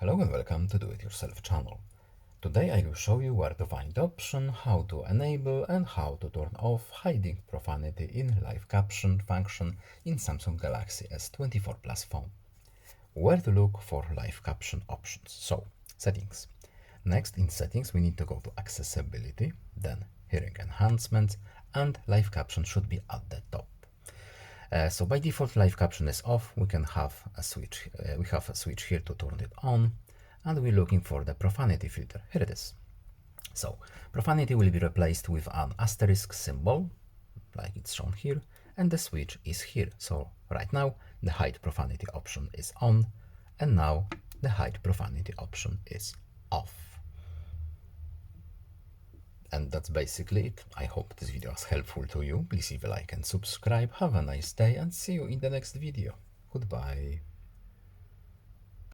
Hello and welcome to Do It Yourself channel. Today I will show you where to find the option, how to enable and how to turn off hiding profanity in live caption function in Samsung Galaxy S24 Plus phone. Where to look for live caption options. So, settings. Next in settings we need to go to accessibility, then hearing enhancements, and live caption should be at the top. So by default live caption is off. We can have a switch. We have a switch here to turn it on, and we're looking for the profanity filter. Here it is. So profanity will be replaced with an asterisk symbol, like it's shown here, and the switch is here. So right now the hide profanity option is on, and now the hide profanity option is off. And that's basically it. I hope this video was helpful to you. Please leave a like and subscribe. Have a nice day and see you in the next video. Goodbye.